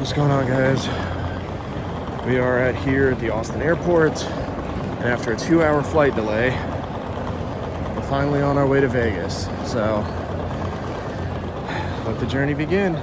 What's going on, guys? We are here at the Austin airport, and after a 2-hour flight delay, we're finally on our way to Vegas. So let the journey begin.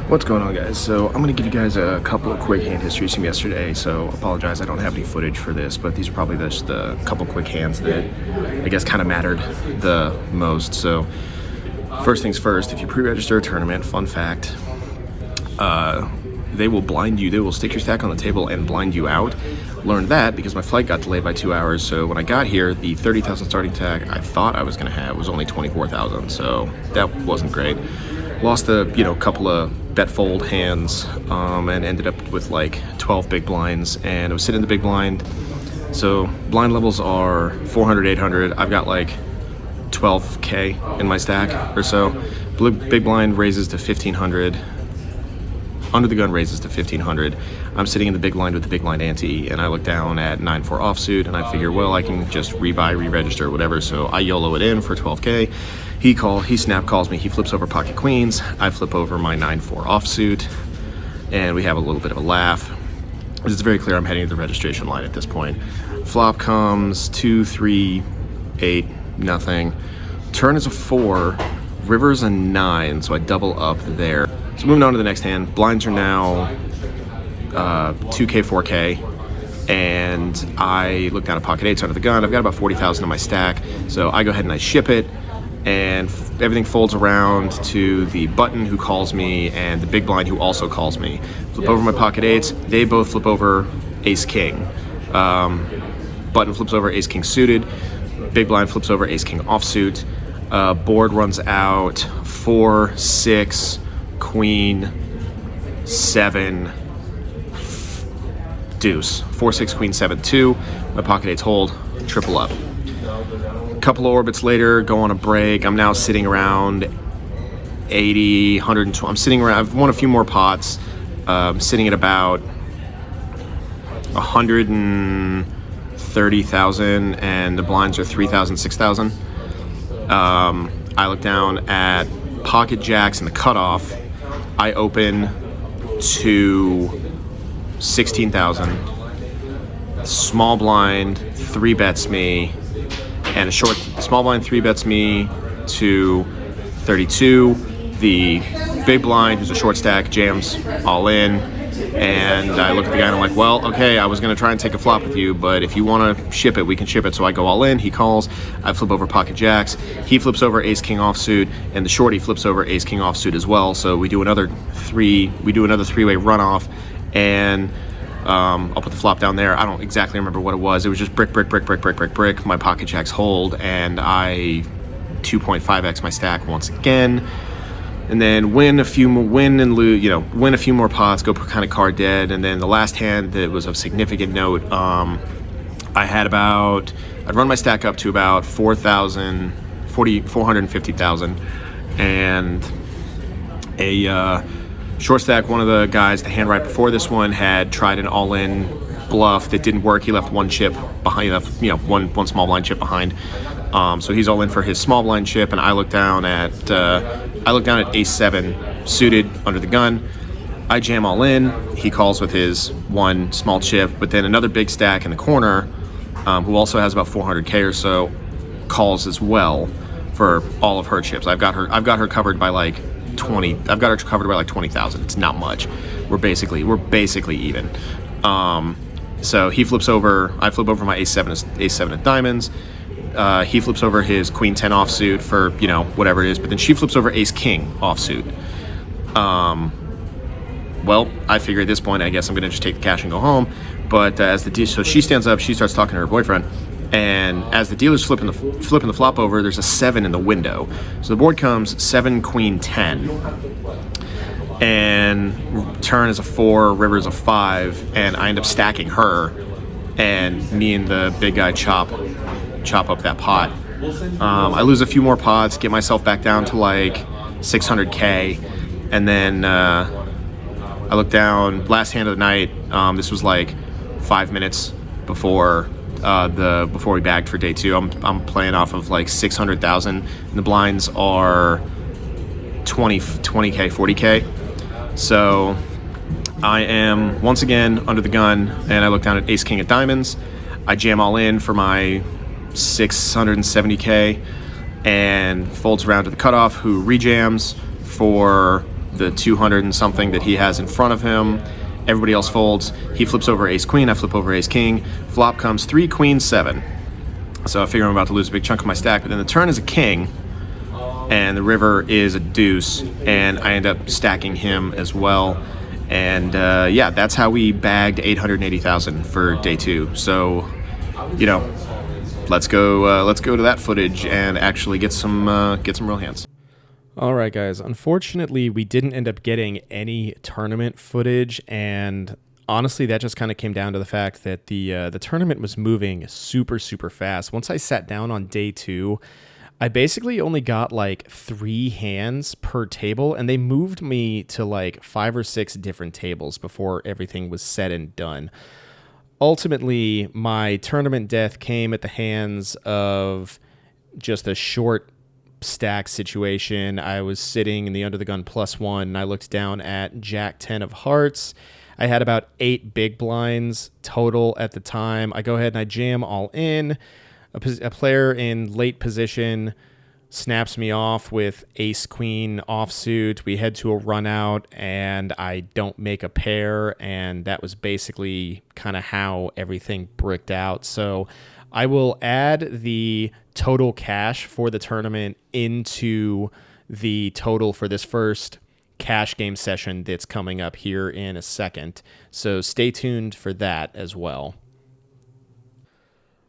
What's going on, guys? So I'm going to give you guys a couple of quick hand histories from yesterday. So apologize, I don't have any footage for this, but these are probably just the couple quick hands that I guess kind of mattered the most. So first things first, if you pre-register a tournament, fun fact, they will blind you. They will stick your stack on the table and blind you out. Learned that because my flight got delayed by 2 hours. So when I got here, the 30,000 starting stack I thought I was going to have was only 24,000. So that wasn't great. Lost a couple of bet fold hands and ended up with like 12 big blinds, and I was sitting in the big blind. So blind levels are 400, 800. I've got like 12K in my stack or so. Big blind raises to 1,500. Under the gun raises to 1,500. I'm sitting in the big blind with the big blind ante, and I look down at 9-4 offsuit, and I figure, well, I can just rebuy, re-register, whatever. So I YOLO it in for 12K. He snap calls me. He flips over pocket queens. I flip over my 9-4 offsuit, and we have a little bit of a laugh. It's very clear I'm heading to the registration line at this point. Flop comes 2, 3, 8, nothing. Turn is a 4. River's a 9, so I double up there. So moving on to the next hand, blinds are now 2K, 4K, and I look down at pocket 8s under the gun. I've got about 40,000 in my stack, so I go ahead and I ship it, and everything folds around to the button who calls me and the big blind who also calls me. Flip over my pocket 8s. They both flip over ace king. Button flips over ace king suited. Big blind flips over ace king offsuit. Board runs out 4, 6, queen, 7, deuce. 4, 6, queen, 7, 2. My pocket 8s hold, triple up. A couple of orbits later, go on a break. I'm now sitting around 80, 120. I'm sitting around, I've won a few more pots. Sitting at about 130,000, and the blinds are 3,000, 6,000. I look down at pocket jacks and the cutoff. I open to 16,000. Small blind 3 bets me, and small blind 3 bets me to 32. The big blind, who's a short stack, jams all in, and I look at the guy and I'm like, well, okay, I was gonna try and take a flop with you, but if you want to ship it, we can ship it. So I go all in. He calls. I flip over pocket jacks. He flips over ace king offsuit, and the shorty flips over ace king offsuit as well. So we do another three-way runoff, and I'll put the flop down there. I don't exactly remember what it was. It was just brick. My pocket jacks hold, and I 2.5x my stack once again. And then win a few more pots, go kind of card dead. And then the last hand that was of significant note, I'd run my stack up to about 450,000, and a short stack, one of the guys, the hand right before this one, had tried an all-in bluff that didn't work. He left one chip behind. He left one small blind chip behind. So he's all in for his small blind chip, and I look down at ace 7 suited under the gun. I jam all in. He calls with his one small chip, but then another big stack in the corner, who also has about 400K or so, calls as well for all of her chips. I've got her covered by like 20. I've got her covered by like 20,000. It's not much. We're basically even. So he flips over. I flip over my ace seven of diamonds. he flips over his queen 10 offsuit for, whatever it is, but then she flips over ace king offsuit. Well, I figure at this point, I guess I'm going to just take the cash and go home. But so she stands up, she starts talking to her boyfriend, and as the dealer's flipping the flop over, there's a 7 in the window. So the board comes 7 queen 10, and turn is a 4, river is a 5, and I end up stacking her, and me and the big guy chop up that pot. I lose a few more pots, get myself back down to like 600k, and then I look down, last hand of the night. This was like 5 minutes before we bagged for day 2. I'm playing off of like 600,000, and the blinds are 20k, 40k. So I am once again under the gun, and I look down at ace king of diamonds. I jam all in for my 670k, and folds around to the cutoff, who rejams for the 200 and something that he has in front of him. Everybody else folds. He flips over ace queen, I flip over ace king. Flop comes 3 queen 7. So I figure I'm about to lose a big chunk of my stack, but then the turn is a king, and the river is a deuce, and I end up stacking him as well. And yeah, that's how we bagged 880,000 for day 2. So, let's go to that footage and actually get some real hands. All right, guys. Unfortunately, we didn't end up getting any tournament footage, and honestly, that just kind of came down to the fact that the tournament was moving super, super fast. Once I sat down on day 2, I basically only got like 3 hands per table, and they moved me to like 5 or 6 different tables before everything was said and done. Ultimately, my tournament death came at the hands of just a short stack situation. I was sitting in the under the gun +1, and I looked down at jack 10 of hearts. I had about 8 big blinds total at the time. I go ahead and I jam all in. A player in late position snaps me off with ace queen offsuit. We head to a run out, and I don't make a pair, and that was basically kind of how everything bricked out. So I will add the total cash for the tournament into the total for this first cash game session that's coming up here in a second. So stay tuned for that as well.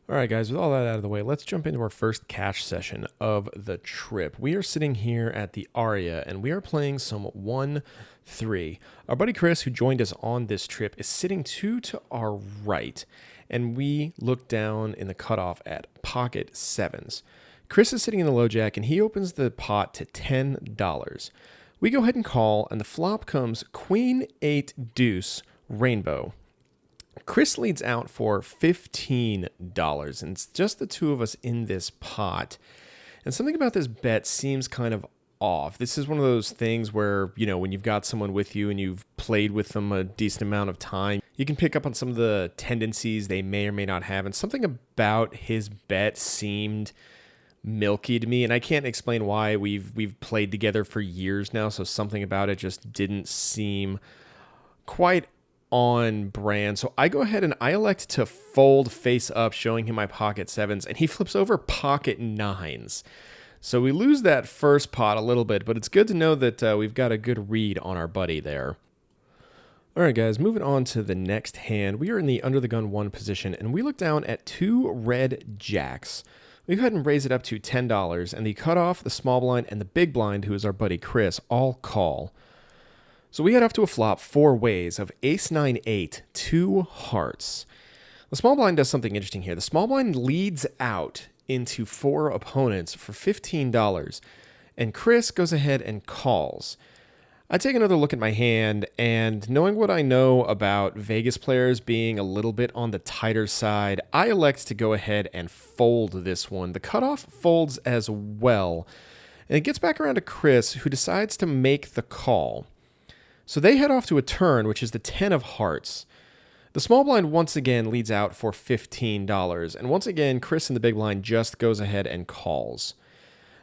All right, guys, with all that out of the way, let's jump into our first cash session of the trip. We are sitting here at the Aria, and we are playing some 1-3. Our buddy Chris, who joined us on this trip, is sitting 2 to our right, and we look down in the cutoff at pocket 7s. Chris is sitting in the low jack, and he opens the pot to $10. We go ahead and call, and the flop comes queen 8 deuce rainbow. Chris leads out for $15, and it's just the 2 of us in this pot. And something about this bet seems kind of off. This is one of those things where, when you've got someone with you and you've played with them a decent amount of time, you can pick up on some of the tendencies they may or may not have. And something about his bet seemed milky to me, and I can't explain why. We've played together for years now, so something about it just didn't seem quite on brand. So I go ahead and I elect to fold face up, showing him my pocket 7s, and he flips over pocket 9s. So we lose that first pot a little bit, but it's good to know that we've got a good read on our buddy there. All right, guys, moving on to the next hand. We are in the under the gun 1 position, and we look down at 2 red jacks. We go ahead and raise it up to $10, and the cutoff, the small blind, and the big blind, who is our buddy Chris, all call. So we head off to a flop 4 ways of ace 9 8, 2 hearts. The small blind does something interesting here. The small blind leads out into 4 opponents for $15, and Chris goes ahead and calls. I take another look at my hand, and knowing what I know about Vegas players being a little bit on the tighter side, I elect to go ahead and fold this one. The cutoff folds as well, and it gets back around to Chris, who decides to make the call. So they head off to a turn, which is the 10 of hearts. The small blind once again leads out for $15, and once again, Chris in the big blind just goes ahead and calls.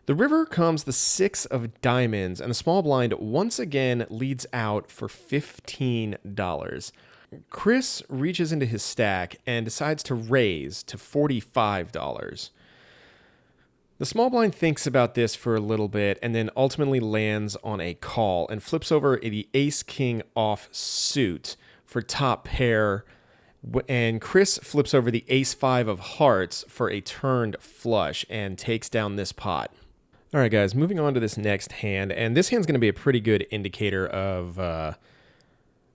The river comes the 6 of diamonds, and the small blind once again leads out for $15. Chris reaches into his stack and decides to raise to $45. The small blind thinks about this for a little bit and then ultimately lands on a call and flips over the ace-king offsuit for top pair, and Chris flips over the ace-5 of hearts for a turned flush and takes down this pot. All right, guys, moving on to this next hand, and this hand's going to be a pretty good indicator of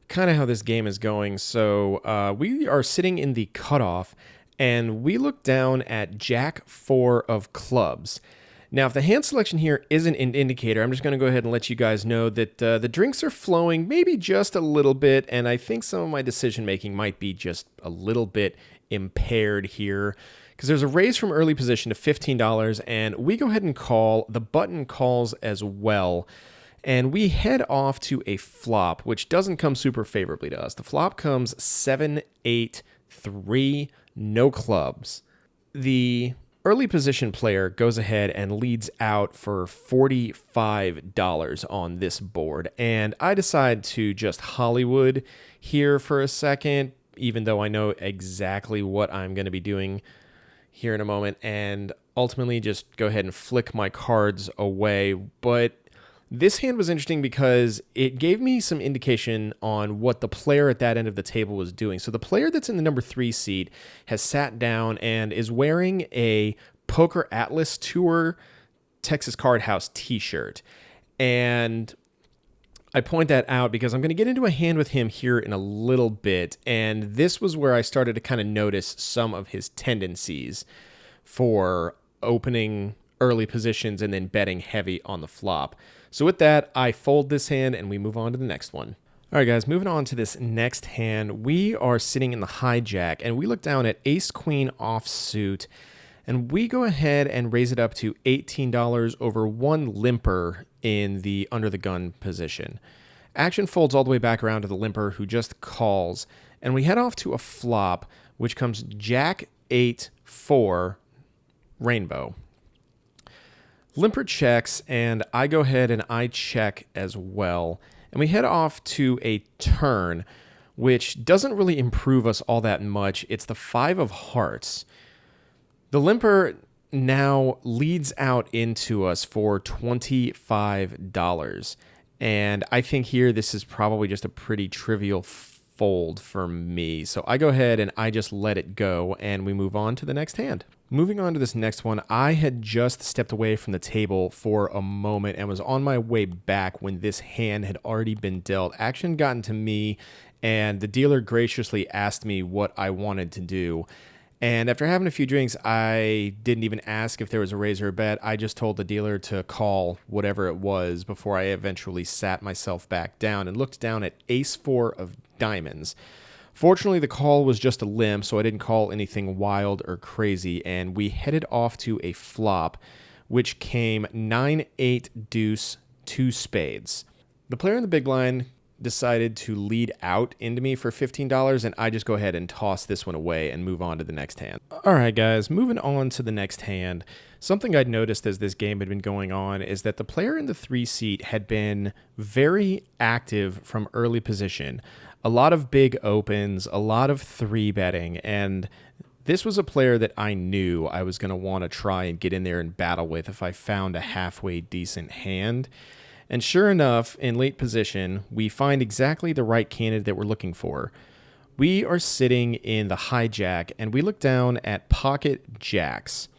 kind of how this game is going. So we are sitting in the cutoff, and we look down at Jack 4 of clubs. Now, if the hand selection here isn't an indicator, I'm just going to go ahead and let you guys know that the drinks are flowing maybe just a little bit, and I think some of my decision-making might be just a little bit impaired here, because there's a raise from early position to $15, and we go ahead and call. The button calls as well, and we head off to a flop, which doesn't come super favorably to us. The flop comes 7-8-3, no clubs. The early position player goes ahead and leads out for $45 on this board, and I decide to just Hollywood here for a second, even though I know exactly what I'm going to be doing here in a moment, and ultimately just go ahead and flick my cards away. But this hand was interesting because it gave me some indication on what the player at that end of the table was doing. So the player that's in the number 3 seat has sat down and is wearing a Poker Atlas Tour Texas Card House t-shirt. And I point that out because I'm going to get into a hand with him here in a little bit. And this was where I started to kind of notice some of his tendencies for opening early positions and then betting heavy on the flop. So with that, I fold this hand and we move on to the next one. All right, guys, moving on to this next hand, we are sitting in the hijack and we look down at ace-queen offsuit, and we go ahead and raise it up to $18 over one limper in the under the gun position. Action folds all the way back around to the limper, who just calls, and we head off to a flop, which comes Jack 8-4 rainbow. Limper checks, and I go ahead and I check as well. And we head off to a turn, which doesn't really improve us all that much. It's the 5 of hearts. The limper now leads out into us for $25. And I think here this is probably just a pretty trivial fold for me. So I go ahead and I just let it go, and we move on to the next hand. Moving on to this next one, I had just stepped away from the table for a moment and was on my way back when this hand had already been dealt. Action got into me, and the dealer graciously asked me what I wanted to do. And after having a few drinks, I didn't even ask if there was a raise or a bet. I just told the dealer to call whatever it was before I eventually sat myself back down and looked down at ace-4 of diamonds. Fortunately, the call was just a limp, so I didn't call anything wild or crazy, and we headed off to a flop, which came 9-8 deuce 2 spades. The player in the big blind decided to lead out into me for $15, and I just go ahead and toss this one away and move on to the next hand. All right, guys, moving on to the next hand. Something I'd noticed as this game had been going on is that the player in the 3 seat had been very active from early position. A lot of big opens, a lot of 3-betting, and this was a player that I knew I was going to want to try and get in there and battle with if I found a halfway decent hand. And sure enough, in late position, we find exactly the right candidate that we're looking for. We are sitting in the hijack, and we look down at pocket jacks.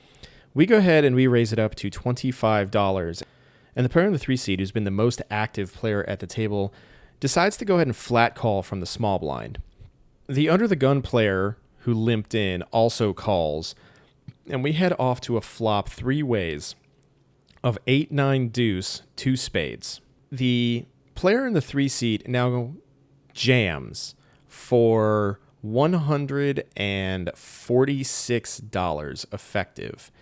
We go ahead and we raise it up to $25, and the player in the 3 seat, who's been the most active player at the table, decides to go ahead and flat call from the small blind. The under the gun player, who limped in, also calls, and we head off to a flop 3 ways of 8-9 deuce 2 spades. The player in the 3 seat now jams for $146 effective.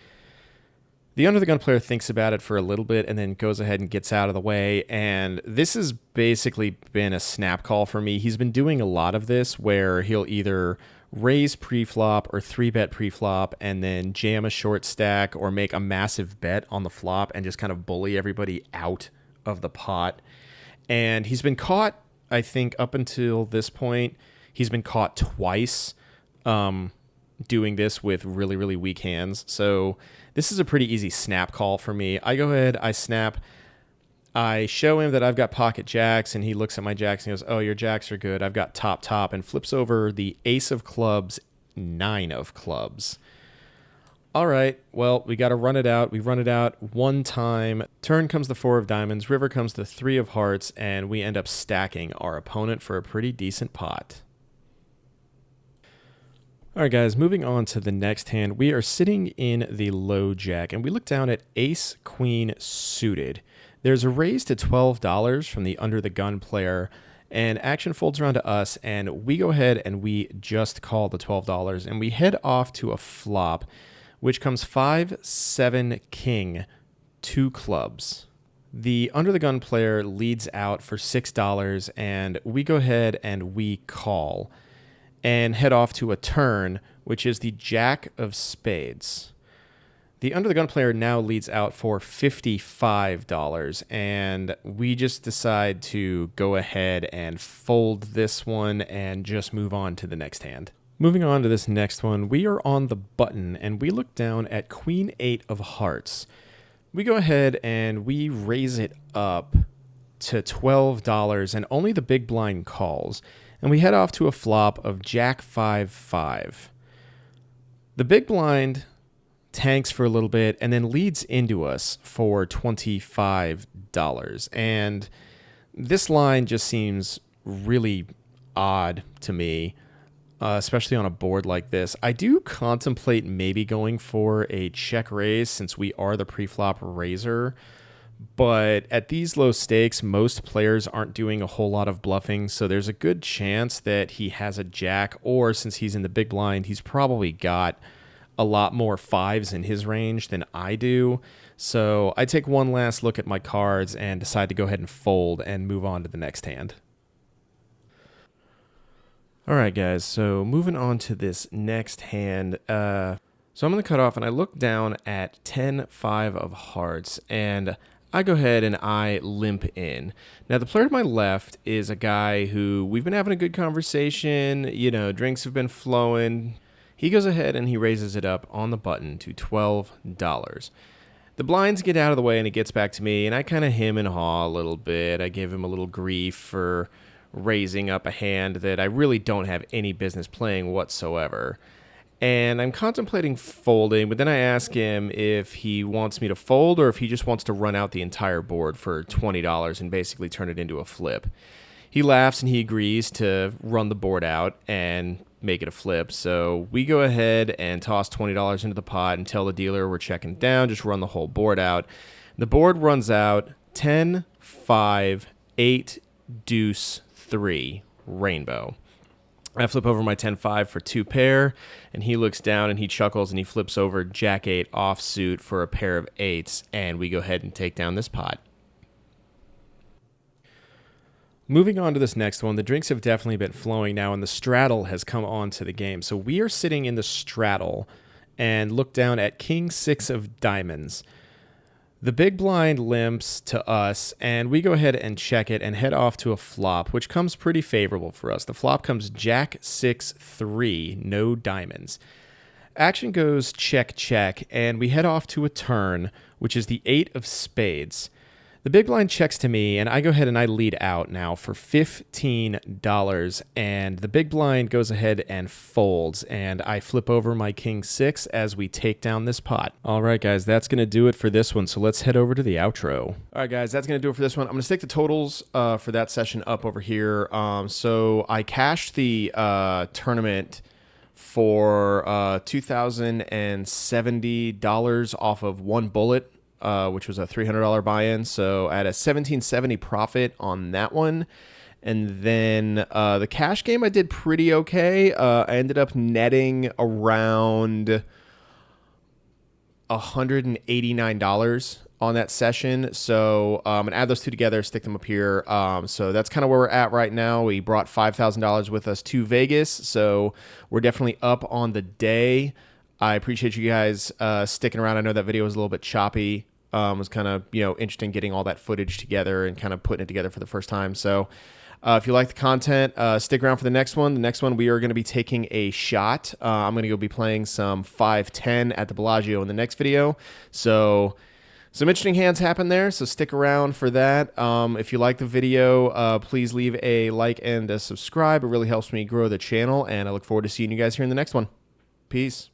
The under the gun player thinks about it for a little bit and then goes ahead and gets out of the way. And this has basically been a snap call for me. He's been doing a lot of this where he'll either raise pre-flop or 3-bet pre-flop and then jam a short stack or make a massive bet on the flop and just kind of bully everybody out of the pot. And he's been caught, I think, up until this point, he's been caught twice. doing this with really, really weak hands. So this is a pretty easy snap call for me. I go ahead, I snap, I show him that I've got pocket jacks, and he looks at my jacks and goes, oh, your jacks are good. I've got top, and flips over the ace of clubs, 9 of clubs. All right, well, we got to run it out. We run it out one time. Turn comes the 4 of diamonds. River comes the 3 of hearts, and we end up stacking our opponent for a pretty decent pot. All right, guys, moving on to the next hand. We are sitting in the low jack, and we look down at ace, queen suited. There's a raise to $12 from the under the gun player, and action folds around to us, and we go ahead and we just call the $12, and we head off to a flop, which comes 5, 7, king, 2 clubs. The under the gun player leads out for $6, and we go ahead and we call and head off to a turn, which is the jack of spades. The under the gun player now leads out for $55, and we just decide to go ahead and fold this one and just move on to the next hand. Moving on to this next one, we are on the button, and we look down at queen 8 of hearts. We go ahead and we raise it up to $12, and only the big blind calls, and we head off to a flop of jack 5, 5. The big blind tanks for a little bit and then leads into us for $25, and this line just seems really odd to me, especially on a board like this. I do contemplate maybe going for a check raise since we are the pre-flop raiser, but at these low stakes, most players aren't doing a whole lot of bluffing, so there's a good chance that he has a jack, or since he's in the big blind, he's probably got a lot more 5s in his range than I do. So I take one last look at my cards and decide to go ahead and fold and move on to the next hand. All right, guys, so moving on to this next hand. So I'm going to cut off, and I look down at 10, 5 of hearts, and I go ahead and I limp in. Now, the player to my left is a guy who we've been having a good conversation. You know, drinks have been flowing. He goes ahead and he raises it up on the button to $12. The blinds get out of the way, and it gets back to me, and I kind of hem and haw a little bit. I give him a little grief for raising up a hand that I really don't have any business playing whatsoever. And I'm contemplating folding, but then I ask him if he wants me to fold or if he just wants to run out the entire board for $20 and basically turn it into a flip. He laughs and he agrees to run the board out and make it a flip. So we go ahead and toss $20 into the pot and tell the dealer we're checking down, just run the whole board out. The board runs out 10, 5, 8, deuce, 3, rainbow. I flip over my 10-5 for 2 pair, and he looks down and he chuckles and he flips over jack 8 offsuit for a pair of 8s, and we go ahead and take down this pot. Moving on to this next one, the drinks have definitely been flowing now, and the straddle has come on to the game. So we are sitting in the straddle and look down at king 6 of diamonds. The big blind limps to us, and we go ahead and check it and head off to a flop, which comes pretty favorable for us. The flop comes jack 6, 3, no diamonds. Action goes check, check, and we head off to a turn, which is the 8 of spades. The big blind checks to me, and I go ahead and I lead out now for $15, and the big blind goes ahead and folds, and I flip over my king 6 as we take down this pot. All right, guys, that's going to do it for this one, so let's head over to the outro. All right, guys, that's going to do it for this one. I'm going to stick the totals for that session up over here. So I cashed the tournament for $2,070 off of one bullet, which was a $300 buy-in. So I had a $1,770 profit on that one. And then the cash game, I did pretty okay. I ended up netting around $189 on that session. So and add those two together, stick them up here. So that's kind of where we're at right now. We brought $5,000 with us to Vegas. So we're definitely up on the day. I appreciate you guys sticking around. I know that video was a little bit choppy. It was kind of, interesting getting all that footage together and kind of putting it together for the first time. So If you like the content, stick around for the next one. The next one, we are going to be taking a shot. I'm going to go be playing some 510 at the Bellagio in the next video. So some interesting hands happen there, so stick around for that. If you like the video, please leave a like and a subscribe. It really helps me grow the channel, and I look forward to seeing you guys here in the next one. Peace.